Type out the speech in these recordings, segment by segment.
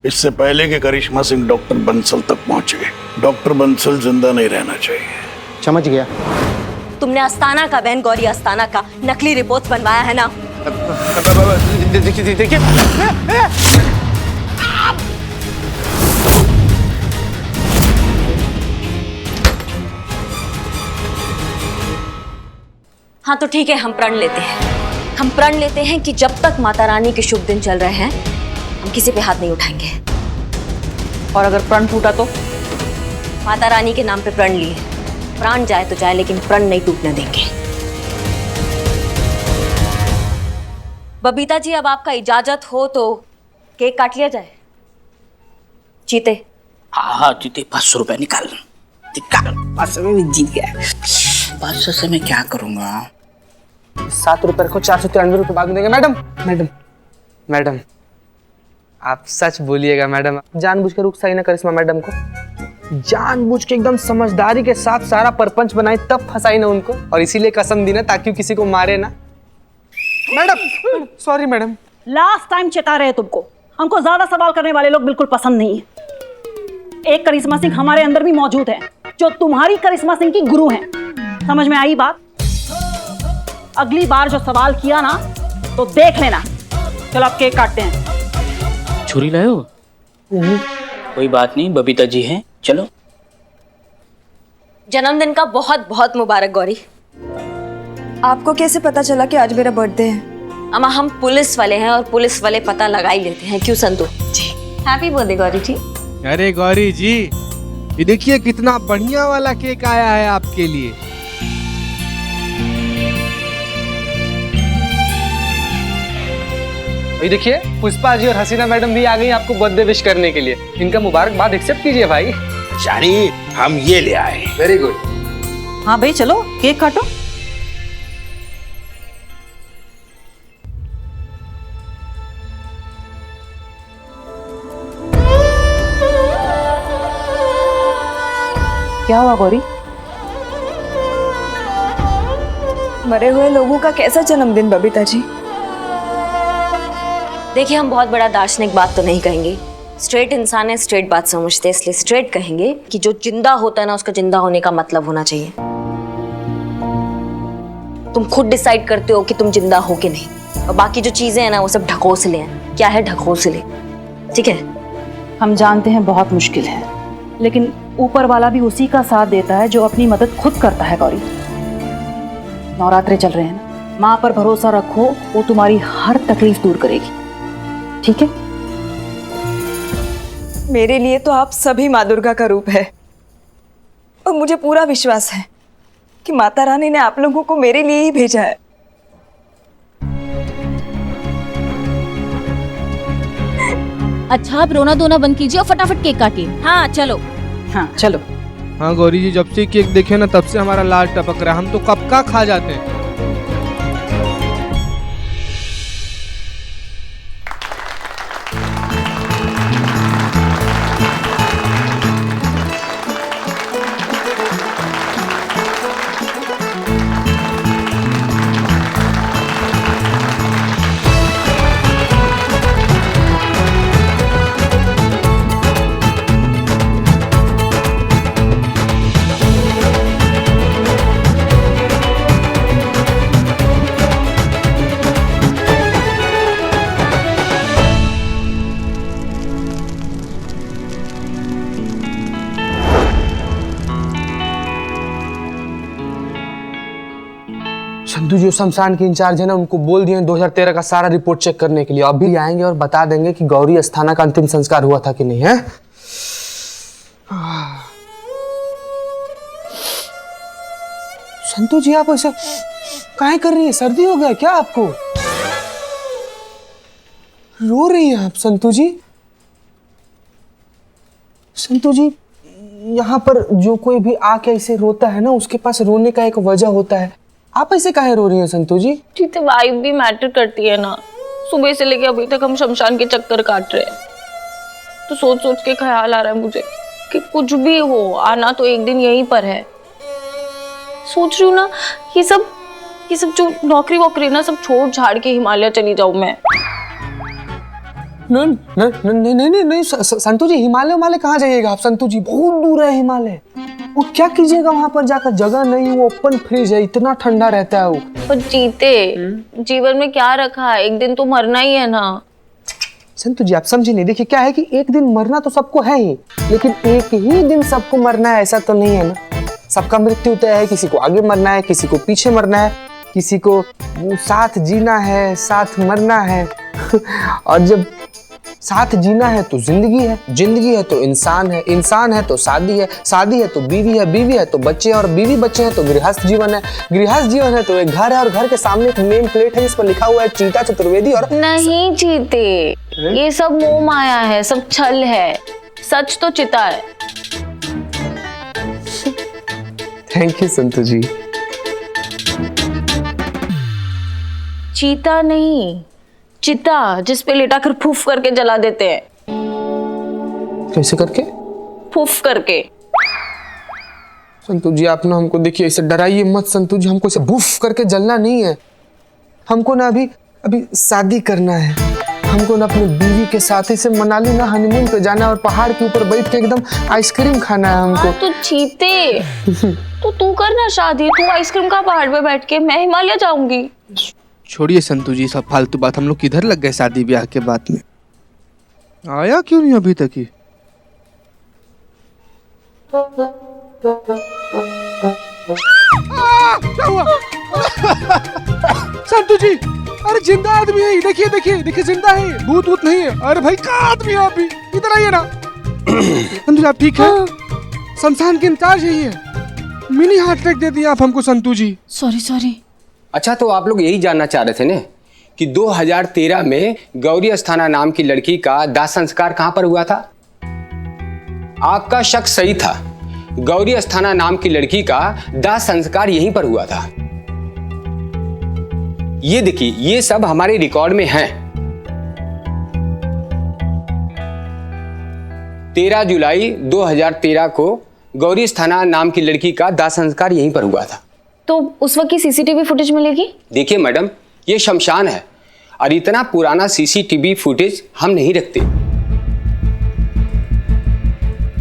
इससे पहले कि करिश्मा सिंह डॉक्टर बंसल तक पहुंचे, डॉक्टर बंसल जिंदा नहीं रहना चाहिए। समझ गया। तुमने अस्थाना का बहन गौरी अस्थाना का नकली रिपोर्ट्स बनवाया है ना? देखिए हाँ तो ठीक है, हम प्रण लेते हैं। हम प्रण लेते हैं कि जब तक माता रानी के शुभ दिन चल रहे हैं हम किसी पे हाथ नहीं उठाएंगे। और अगर प्रण टूटा तो? माता रानी के नाम पे प्रण लिए, प्राण जाए तो जाए लेकिन प्रण नहीं टूटने देंगे। बबीता जी, अब आपका इजाजत हो तो केक काट लिया जाए। चीते। हाँ चीते, 500 रुपए निकाल। 500 में जीत गया। 500 से मैं क्या करूंगा? 7 रुपए रखो, 493 रुपए बाद में देंगे। मैडम मैडम मैडम आप सच बोलिएगा मैडम, जानबूझ के रुकसाई ना करिश्मा मैडम को, जानबूझ के एकदम समझदारी के साथ सारा परपंच बनाई तब फंसाई ना उनको, और इसीलिए कसम दी ना ताकि किसी को मारे ना। Madam sorry madam. Last time चेता रहे तुमको, हमको ज्यादा सवाल करने वाले लोग बिल्कुल पसंद नहीं है। एक करिश्मा सिंह हमारे अंदर भी मौजूद है जो तुम्हारी करिश्मा सिंह की गुरु हैं। समझ में आई बात? अगली बार जो सवाल किया ना तो देख लेना। चलो अब केक काटते हैं। छुरी लाए हो? कोई बात नहीं, बबीता जी हैं, चलो। जन्मदिन का बहुत बहुत मुबारक गौरी। आपको कैसे पता चला कि आज मेरा बर्थडे है? अम्मा, हम पुलिस वाले हैं और पुलिस वाले पता लगा ही लेते हैं, क्यों संतु जी? हैप्पी बर्थडे गौरी जी। अरे गौरी जी, ये देखिए कितना बढ़िया वाला केक आया है आपके लिए। भाई देखिए, पुष्पा जी और हसीना मैडम भी आ गई आपको बर्थडे विश करने के लिए। इनका मुबारकबाद एक्सेप्ट कीजिए भाई। शानी, हम ये ले आए। Very good. हाँ भाई चलो केक काटो। क्या हुआ गौरी? मरे हुए लोगों का कैसा जन्मदिन बबीता जी? देखिए, हम बहुत बड़ा दार्शनिक बात तो नहीं कहेंगे, स्ट्रेट इंसान है, स्ट्रेट बात समझते हैं, इसलिए स्ट्रेट कहेंगे कि जो जिंदा होता है ना उसका जिंदा होने का मतलब होना चाहिए। तुम खुद डिसाइड करते हो कि तुम जिंदा हो कि नहीं, और बाकी जो चीजें हैं ना वो सब ढकोसले हैं। क्या है ढकोसले? ठीक है, हम जानते हैं बहुत मुश्किल है, लेकिन ऊपर वाला भी उसी का साथ देता है जो अपनी मदद खुद करता है गौरी। नवरात्रे चल रहे हैं ना, माँ पर भरोसा रखो, वो तुम्हारी हर तकलीफ दूर करेगी। ठीक है? मेरे लिए तो आप सभी माँ दुर्गा का रूप है, और मुझे पूरा विश्वास है कि माता रानी ने आप लोगों को मेरे लिए ही भेजा है। अच्छा, आप रोना धोना बंद कीजिए और फटाफट केक काटिए। हाँ चलो। हाँ चलो। हाँ गौरी जी, जब से केक देखे ना तब से हमारा लाल टपक रहा है, हम तो कब का खा जाते हैं। संधू जो शमशान के इंचार्ज है ना, उनको बोल दिए 2013 का सारा रिपोर्ट चेक करने के लिए। अभी आएंगे और बता देंगे कि गौरी अस्थाना का अंतिम संस्कार हुआ था कि नहीं है। संतू जी, आप ऐसा काहे कर रही है? सर्दी हो गया क्या आपको? रो रही हैं आप संतू जी? संतू जी, यहाँ पर जो कोई भी आके ऐसे रोता है ना, उसके पास रोने का एक वजह होता है। आप ऐसे काहे रो रही हैं संतू जी? चीते, वाइब भी मैटर करती है ना। सुबह से लेके अभी तक हम शमशान के चक्कर काट रहे हैं, तो सोच सोच के ख्याल आ रहा है मुझे कि कुछ भी हो, आना तो एक दिन यहीं पर है। सोच रही हूँ ना, ये सब जो नौकरी वोकरी ना सब छोड़ झाड़ के हिमालय चली जाऊं मैं। नहीं संतू जी, हिमालय हिमालय कहाँ जाइएगा आप संतू जी? बहुत दूर है हिमालय। वो क्या कीजिएगा वहां पर जाकर? जगह नहीं, वो ओपन फ्रिज है, इतना ठंडा रहता है वो। पर जीते, जीवन में क्या रखा है? एक दिन तो मरना ही है ना। संतू जी आप समझे नहीं। देखिए क्या है कि एक दिन मरना तो सबको है ही, लेकिन एक ही दिन सबको मरना है ऐसा तो नहीं है ना। सबका मृत्यु तय है, किसी को आगे मरना है, किसी को पीछे मरना है, किसी को साथ जीना है, साथ मरना है। और जब साथ जीना है तो जिंदगी है, जिंदगी है तो इंसान है, इंसान है तो शादी है, शादी है तो बीवी है, बीवी है तो बच्चे, और बीवी बच्चे हैं तो गृहस्थ जीवन है, गृहस्थ जीवन है तो एक घर है, और घर के सामने एक नेम प्लेट है जिस पर लिखा हुआ है चीता चतुर्वेदी। और नहीं जीते, ये सब मोह माया है, सब छल है, सच तो चिता है। थैंक यू संतू जी। चीता नहीं, चिता, जिस पे लेटाकर फूफ करके जला देते हैं। कैसे करके? फूफ करके। संतू जी आप ना हमको देखिए ऐसे डराइए मत संतू जी, हमको ऐसे बुफ करके जलना नहीं है। हमको ना अभी अभी शादी करना है, हमको ना अपनी बीवी के साथी से मनाली ना हनीमून पे जाना है, और पहाड़ के ऊपर बैठ के एकदम आइसक्रीम खाना है हमको। तो चीते, तो तू करना शादी, तू आइसक्रीम का पहाड़ पे बैठ के, मैं हिमालय जाऊंगी। छोड़िए संतू जी सब फालतू बात, हम लोग किधर लग गए शादी ब्याह के बाद में? आया क्यों नहीं अभी तक ही? क्या हुआ? संतू जी, अरे जिंदा आदमी है, देखिए देखिए देखिए जिंदा है, भूत वूत नहीं है। अरे भाई कहाँ आदमी है? अभी इधर आइए ना। संतू जी आप ठीक है? शमशान के इंचार्ज है ये। मिनी हार्ट अटैक दे दिया आप हमको संतू जी। सॉरी। अच्छा तो आप लोग यही जानना चाह रहे थे ना कि 2013 में गौरी अस्थाना नाम की लड़की का दाह संस्कार कहां पर हुआ था? आपका शक सही था, गौरी अस्थाना नाम की लड़की का दाह संस्कार यहीं पर हुआ था। ये देखिए, ये सब हमारे रिकॉर्ड में है। 13 जुलाई 2013 को गौरी अस्थाना नाम की लड़की का दाह संस्कार यहीं पर हुआ था। तो उस वक्त की सीसीटीवी फुटेज मिलेगी? देखिए मैडम, ये शमशान है और इतना पुराना सीसीटीवी फुटेज हम नहीं रखते,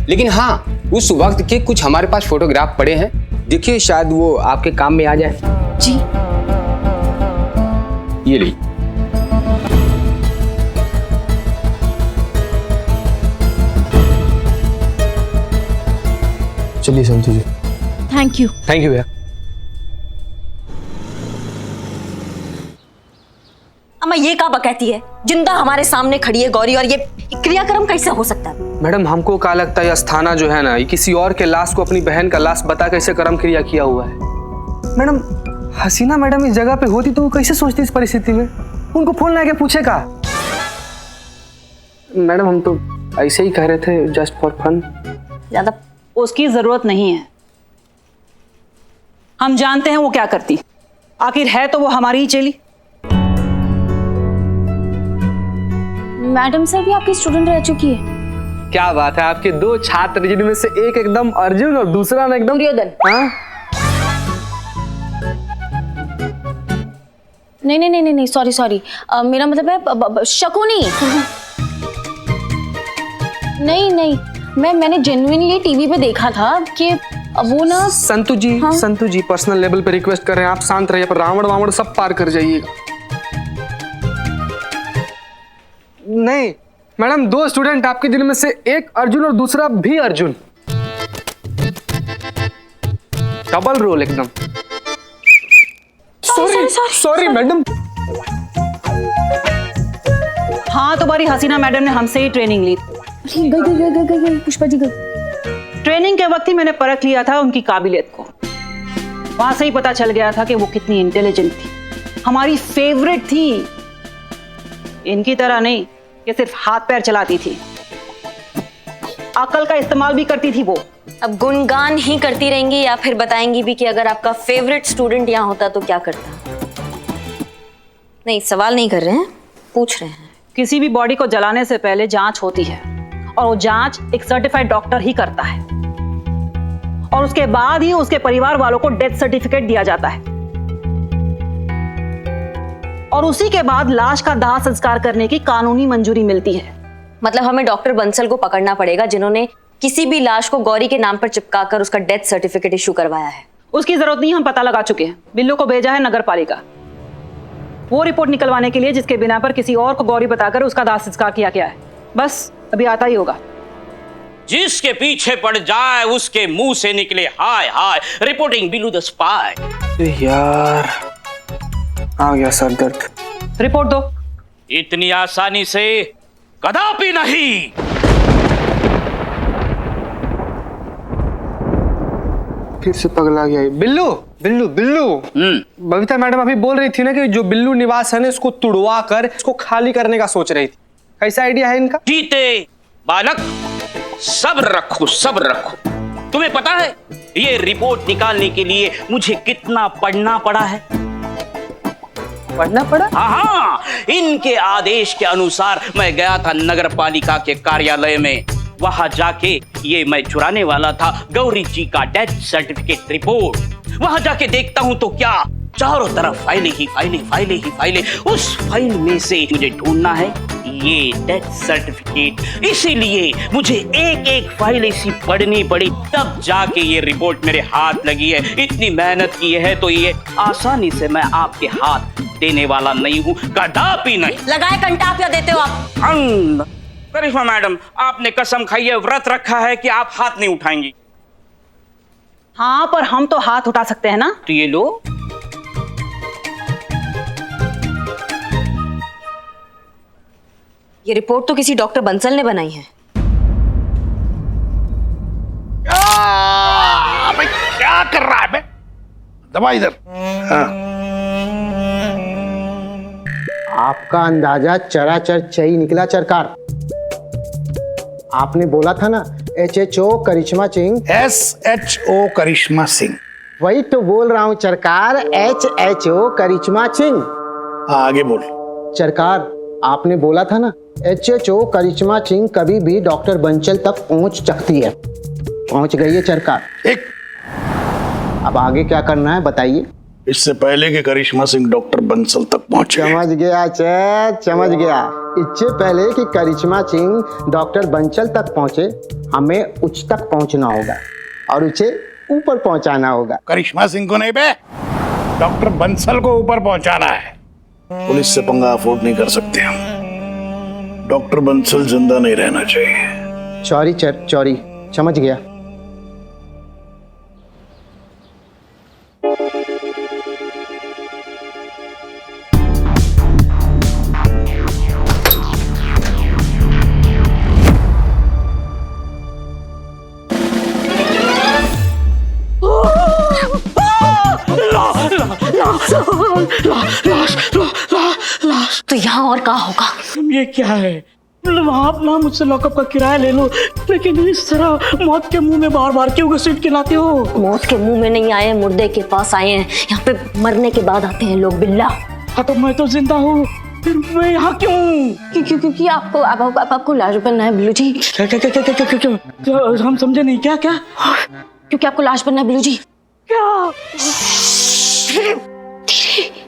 लेकिन हाँ उस वक्त के कुछ हमारे पास फोटोग्राफ पड़े हैं। देखिए शायद वो आपके काम में आ जाए। जी। ये ली। चलिए Santu ji. Thank you. Thank you भैया। अम्मा ये क्या बकैती है? जिंदा हमारे सामने खड़ी है गौरी, और ये क्रियाक्रम कैसे हो सकता है? मैडम हमको क्या लगता है, अस्थाना जो है ना, ये किसी और के लाश को अपनी बहन का लाश बता कैसे कर्म क्रिया किया हुआ है। मैडम हसीना मैडम इस जगह पे होती तो वो कैसे सोचती इस परिस्थिति में? उनको फोन लगा के पूछेगा। मैडम हम तो ऐसे ही कह रहे थे, जस्ट फॉर फन। ज्यादा उसकी जरूरत नहीं है, हम जानते हैं वो क्या करती। आखिर है तो वो हमारी ही चेली। मैडम सर भी आपकी स्टूडेंट रह चुकी है। क्या बात है, आपके 2 छात्र जिनमें से एक एकदम अर्जुन और दूसरा ना एकदम दुर्योधन। हाँ? नहीं सॉरी, मेरा मतलब है शकुनी। नहीं, मैंने जेन्युइनली टीवी पे देखा था कि वो ना। संतू जी, हाँ? संतू जी पर्सनल लेवल पे रिक्वेस्ट कर रहे हैं, आप शांत रहिए, पर रावण वावण सब पार कर जाइएगा। नहीं मैडम, 2 स्टूडेंट आपके जिनमें से एक अर्जुन और दूसरा भी अर्जुन, डबल रोल एकदम। Sorry madam. हाँ तुम्हारी हसीना मैडम ने हमसे ही ट्रेनिंग ली। गई पुष्पा जी गई। ट्रेनिंग के वक्त ही मैंने परख लिया था उनकी काबिलियत को। वहां से ही पता चल गया था कि वो कितनी इंटेलिजेंट थी, हमारी फेवरेट थी। इनकी तरह नहीं कि सिर्फ हाथ पैर चलाती थी, अकल का इस्तेमाल भी करती थी वो। अब गुणगान ही करती रहेंगी या फिर बताएंगी भी कि अगर आपका फेवरेट स्टूडेंट यहाँ होता तो क्या करता? नहीं, सवाल नहीं कर रहे हैं, पूछ रहे हैं। किसी भी बॉडी को जलाने से पहले जांच होती है, और वो जांच एक सर्टिफाइड डॉक्टर ही करता है, और उसके बाद ही उसके परिवार वालों को डेथ सर्टिफिकेट दिया जाता है। और उसी के बाद लाश का दाह संस्कार करने की कानूनी मंजूरी मिलती है। मतलब हमें डॉक्टर बंसल को पकड़ना पड़ेगा जिन्होंने किसी भी लाश को गौरी के नाम पर चिपकाकर उसका डेथ सर्टिफिकेट इशू करवाया है। उसकी जरूरत नहीं, हम पता लगा चुके हैं। बिल्लू को भेजा है नगर पालिका वो रिपोर्ट निकलवाने के लिए जिसके बिना पर किसी और को गौरी बताकर उसका दाह संस्कार किया गया है। बस अभी आता ही होगा। जिसके पीछे पड़ जाए उसके मुंह से निकले हाय हाय। Reporting Billu the spy. यार आ गया सर दर्द। रिपोर्ट दो। इतनी आसानी से कदापि नहीं। फिर से पगला गया ये। बिल्लू बिल्लू बिल्लू बबीता मैडम अभी बोल रही थी ना कि जो बिल्लू निवास है ना इसको तुड़वा कर इसको खाली करने का सोच रही थी। कैसा आइडिया है इनका? जीते बालक, सब्र रखो सब्र रखो। तुम्हें पता है ये रिपोर्ट निकालने के लिए मुझे कितना पढ़ना पड़ा है? पढ़ना पड़ा? हाँ, इनके आदेश के अनुसार मैं गया था नगर पालिका के कार्यालय में। वहां जाके ये मैं चुराने वाला था गौरी जी का डेथ सर्टिफिकेट रिपोर्ट। वहां जाके देखता हूं तो क्या, चारों तरफ फाइलें ही फाइलें फाइलें ही फाइलें। उस फाइल में से मुझे ढूंढना है ये डेथ सर्टिफिकेट। इसीलिए मुझे एक एक फाइल ऐसी पढ़नी पड़ी, तब जाके ये रिपोर्ट मेरे हाथ लगी है। इतनी मेहनत की है तो ये आसानी से मैं आपके हाथ देने वाला नहीं हूँ, कदापि नहीं। लगाए कंटापिया देते हो आप। करिश्मा मैडम, आपने कसम खाई है, व्रत रखा है कि आप हाथ नहीं उठाएंगी। हाँ, पर हम तो हाथ उठा सकते हैं ना। तो ये लो। ये रिपोर्ट तो किसी डॉक्टर बंसल ने बनाई है। भाई क्या कर रहा है बे? दबा इधर। हाँ। आपका अंदाजा चराचर चई निकला चरकार। आपने बोला था ना HHO करिश्मा सिंह। SHO करिश्मा सिंह। वही तो बोल रहा हूँ चरकार, HHO करिश्मा सिंह। हाँ आगे बोल। चरकार आपने बोला था ना HHO करिश्मा सिंह कभी भी डॉक्टर बंसल तक पहुंच सकती है। पहुंच गई है चरकार। एक अब आगे क्या करना है बताइए। इससे पहले कि करिश्मा सिंह डॉक्टर बंसल तक पहुंचे। समझ गया चैत, समझ गया। इससे पहले कि करिश्मा सिंह डॉक्टर बंसल तक पहुंचे हमें उच्च तक पहुंचना होगा और उसे ऊपर पहुंचाना होगा। करिश्मा सिंह को नहीं बे, डॉक्टर बंसल को ऊपर पहुंचाना है। पुलिस से पंगा अफोर्ड नहीं कर सकते हम। डॉक्टर बंसल जिंदा नहीं रहना चाहिए। चौरी चर चौरी, समझ गया। तो यहाँ और कहाँ होगा? ये क्या है? मतलब आप ना मुझसे लॉकअप का किराया ले लो, लेकिन इस तरह मौत के मुंह में बार बार क्यों घसीट के लाते हो? मौत के मुंह में नहीं आए, मुर्दे के पास आए हैं। यहाँ पे मरने के बाद आते हैं लोग बिल्ला। हाँ तो मैं तो जिंदा हूँ, फिर मैं यहाँ क्यों? क्योंकि आपको लाश बनना है बिल्लू जी। क्या हम समझे नहीं। क्या क्या? क्योंकि आपको लाश बनना है बिल्लू जी। क्या?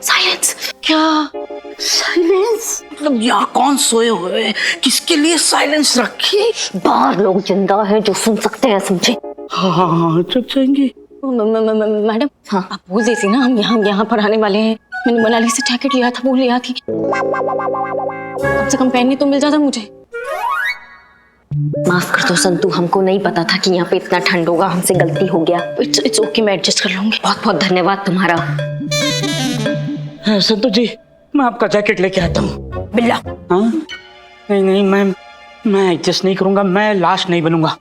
साइलेंस। क्या साइलेंस? मतलब यहाँ कौन सोए हुए हैं? किसके लिए साइलेंस रखी? बाहर लोग जिंदा है जो सुन सकते हैं, समझे? हाँ चुप जाएंगे। मैडम, हाँ आप बोल देती ना हम यहाँ पर आने वाले हैं। मैंने मनाली से जैकेट लिया था, वो लिया थी। कम से कम पहनने तो मिल जाता मुझे। माफ कर दो संतू, हमको नहीं पता था कि यहाँ पे इतना ठंड होगा, हमसे गलती हो गया। इट्स ओके, मैं एडजस्ट कर लूंगी। बहुत बहुत धन्यवाद तुम्हारा। संतू जी, मैं आपका जैकेट लेके आता हूँ। बिल्ला। हाँ? नहीं मैं एडजस्ट नहीं करूंगा। मैं लाश नहीं बनूंगा।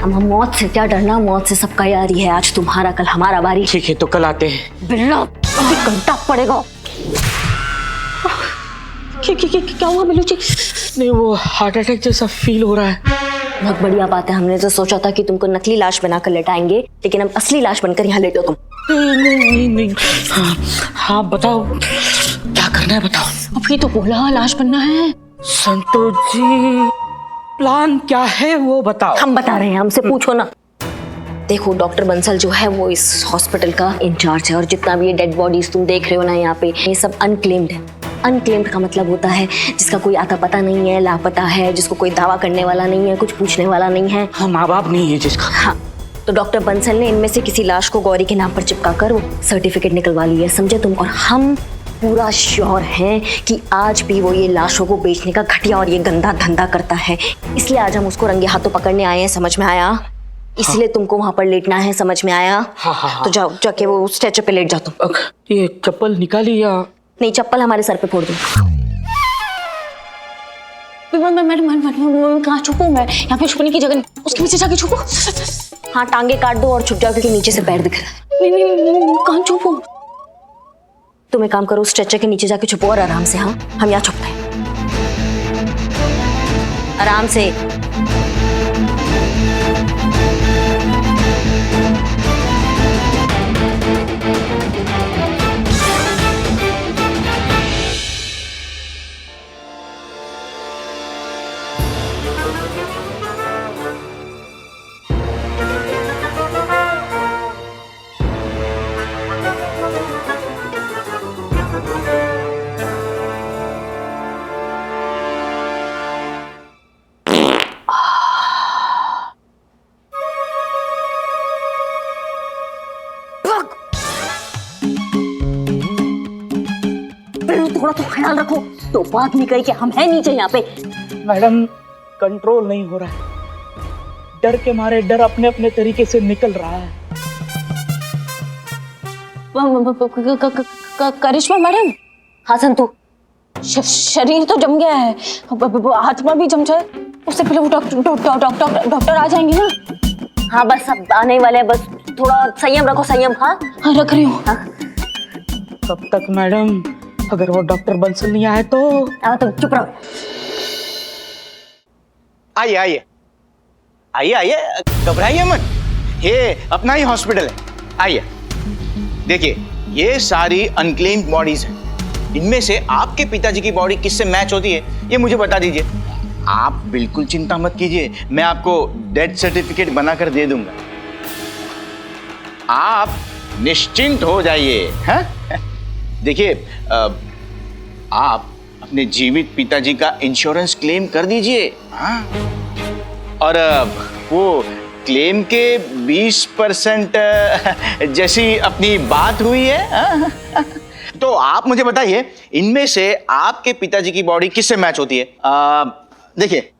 हम मौत से क्या डरना, मौत से सबका यारी है। आज तुम्हारा कल हमारा बारी। ठीक है तो कल आते हैं। बिल्ला अभी घंटा पड़ेगा। क्या हुआ बिल्लू जी? नहीं वो हार्ट अटैक जैसा फील हो रहा है। बहुत बढ़िया बात है। हमने तो सोचा था कि तुमको नकली लाश बनाकर लेटाएंगे, लेकिन अब असली लाश बनकर यहाँ लेटो तुम। नहीं। हाँ बताओ क्या करना है, बताओ। अभी तो बोला लाश बनना है। संतोष जी प्लान क्या है वो बताओ। हम बता रहे हैं, हमसे पूछो ना। देखो डॉक्टर बंसल जो है वो इस हॉस्पिटल का इंचार्ज है, और जितना भी ये डेड बॉडीज तुम देख रहे हो ना यहाँ पे, ये सब अनक्लेम्ड है। अनक्लेम्ड का मतलब होता है जिसका कोई आता पता नहीं है, लापता है, जिसको कोई दावा करने वाला नहीं है, कुछ पूछने वाला नहीं है। हाँ, माँ बाप नहीं है जिसका। हाँ, तो डॉक्टर बंसल ने इनमें से किसी लाश को गौरी के नाम पर चिपका कर वो सर्टिफिकेट निकलवा ली है, समझे तुम? और हम पूरा श्योर हैं कि आज भी वो ये लाशों को बेचने का घटिया और ये गंदा धंधा करता है। इसलिए आज हम उसको रंगे हाथों पकड़ने आए हैं, समझ में आया? इसलिए तुमको वहां पर लेटना है, समझ में आया? हाँ। तो जाओ, जाके वो स्ट्रेचर पे लेट जाओ तुम। ये चप्पल निकाली या नहीं, चप्पल हमारे सर पे फोड़ दो। मैडम कहाँ छुपूं मैं? यहाँ पे छुपने की जगह नहीं, उसके पीछे जाके छुपो। हाँ, टांगे काट दो और छुप जाओ क्योंकि नीचे से पैर दिख रहा है। नहीं, कहाँ छुपूं? तुम एक काम करो, स्ट्रेचर के नीचे जाके छुपो और आराम से। हाँ, हम यहाँ छुपते हैं, आराम से। थोड़ा तो ख्याल रखो, तो बात नहीं कही कि हम हैं नीचे यहाँ पे। मैडम, कंट्रोल नहीं हो रहा है, डर के मारे डर अपने अपने तरीके से निकल रहा है। करिश्मा मैडम। हाँ संतू, शरीर तो जम गया है, आत्मा भी जम जाए, उससे पहले वो डॉक्टर आ जाएंगे ना। हाँ बस अब आने वाले हैं, बस थोड़ा संयम रखो, संयम। हाँ हाँ, रख रही हूँ। कब तक मैडम? अगर वो डॉक्टर बंसल नहीं आए तो? तुम चुप रहो। आइए आइए आइए आइए, घबराइए मत, ये अपना ही हॉस्पिटल है। आइए, देखिए ये सारी अनक्लेम्ड बॉडीज हैं। इनमें से आपके पिताजी की बॉडी किससे मैच होती है ये मुझे बता दीजिए। आप बिल्कुल चिंता मत कीजिए, मैं आपको डेथ सर्टिफिकेट बनाकर दे दूंगा। आप निश्चिंत हो जाइए। हाँ, देखिए आप अपने जीवित पिताजी का इंश्योरेंस क्लेम कर दीजिए। हाँ, और वो क्लेम के 20% जैसी अपनी बात हुई है। हाँ? तो आप मुझे बताइए, इनमें से आपके पिताजी की बॉडी किससे मैच होती है? देखिए,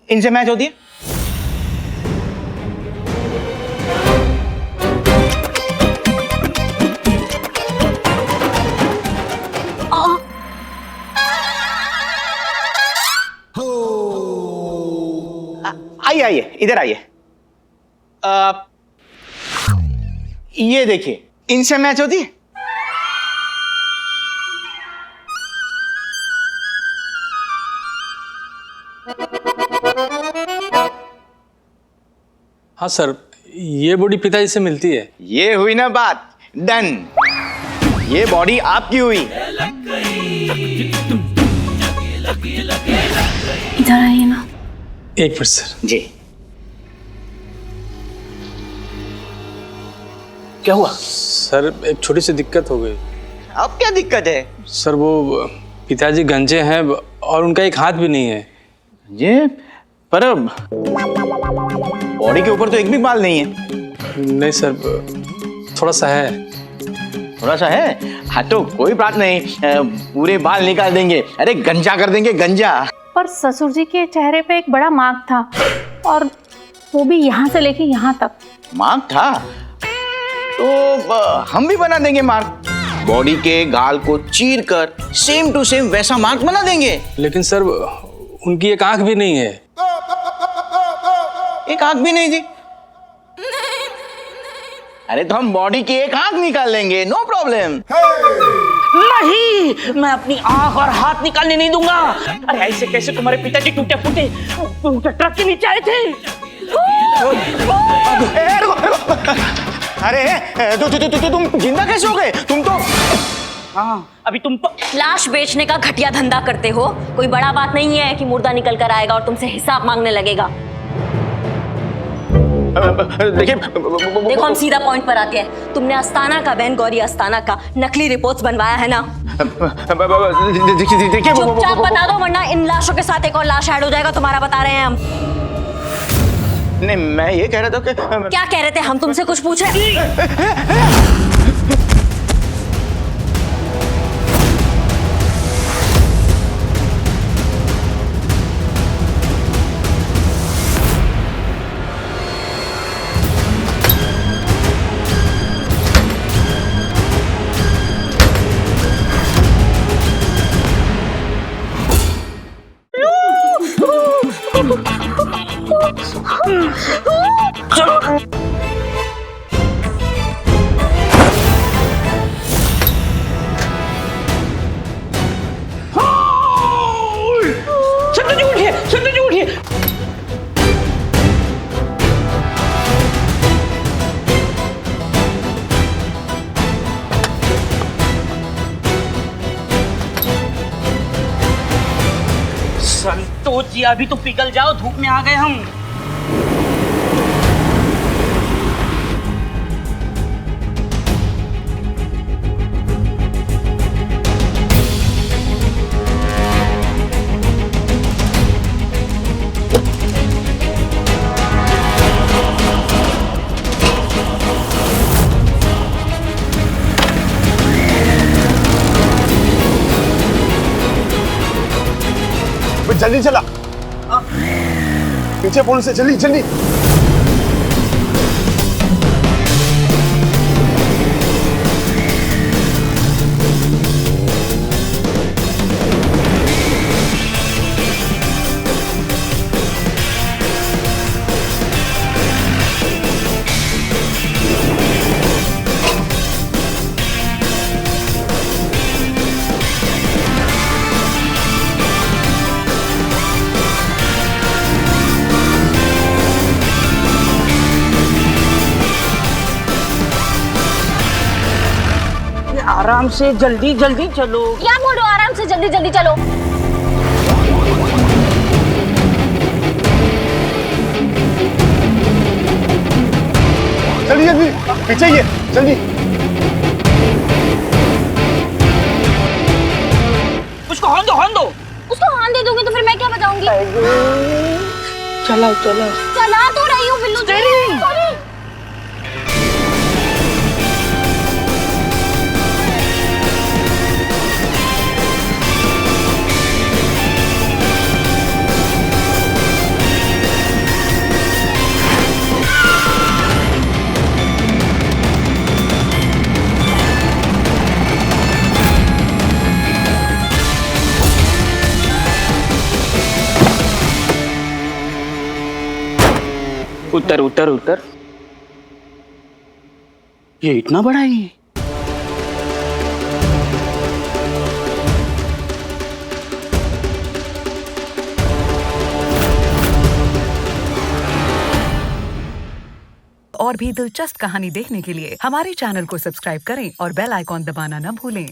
इनसे मैच होती है। आइए आइए, इधर आइए। ये देखिए, इनसे मैच होती है। हाँ सर, ये बॉडी पिताजी से मिलती है। ये हुई ना बात, डन। ये बॉडी आपकी हुई। इधर आइए ना। एक मिनट सर। जी, क्या हुआ? सर एक छोटी सी दिक्कत हो गई। अब क्या दिक्कत है? सर वो पिताजी गंजे हैं और उनका एक हाथ भी नहीं है। ये पर बॉडी के ऊपर तो एक भी बाल नहीं है। नहीं सर, थोड़ा सा है। थोड़ा सा है? हाँ तो कोई बात नहीं, पूरे बाल निकाल देंगे। अरे गंजा कर देंगे, गंजा। पर ससुर जी के चेहरे पे एक बड़ा मार्क था, और वो भी यहाँ से लेके यहाँ तक। मार्क था तो हम भी बना देंगे मार्क। बॉडी के गाल को चीर कर सेम टू सेम वैसा मार्क बना देंगे। लेकिन सर उनकी एक आंख भी नहीं है। एक आंख भी नहीं थी? अरे तो हम बॉडी की एक आंख निकाल लेंगे, नो प्रॉब्लम। नहीं, मैं अपनी आंख और हाथ निकालने नहीं दूंगा। अरे ऐसे कैसे तुम्हारे पिताजी टूटे फूटे ट्रक के नीचे आए थे? अरे तुम जिंदा कैसे हो गए? तुम तो हाँ, अभी तुम तो लाश बेचने का घटिया धंधा करते हो। कोई बड़ा बात नहीं है कि मुर्दा निकल कर आएगा और तुमसे हिसाब मांगने लगेगा। देखिए देखो हम सीधा पॉइंट पर आते हैं। तुमने अस्थाना का, बहन गौरी अस्थाना का नकली रिपोर्ट्स बनवाया है ना? देखिए चुपचाप बता दो वरना इन लाशों के साथ एक और लाश ऐड हो जाएगा तुम्हारा, बता रहे हैं हम। नहीं, मैं ये कह रहा था कि क्या कह रहे थे? हम तुमसे कुछ पूछ रहे। संतोष जी अभी तो पिघल जाओ, धूप में आ गए हम। जल्दी चला, पीछे पुलिस से, जल्दी जल्दी। आराम से, जल्दी जल्दी चलो। क्या बोल रहे हो? आराम से जल्दी जल्दी चलो। जल्दी जल्दी, पीछे ही है, जल्दी। उसको हॉर्न दो, हॉर्न दो। उसको हॉर्न दे दोगे तो फिर मैं क्या बजाऊंगी? चलाओ चलाओ। चला तो रही हूँ बिल्लू जी। उतर उतर उतर। ये इतना बड़ा ही है। और भी दिलचस्प कहानी देखने के लिए हमारे चैनल को सब्सक्राइब करें और बेल आइकॉन दबाना न भूलें।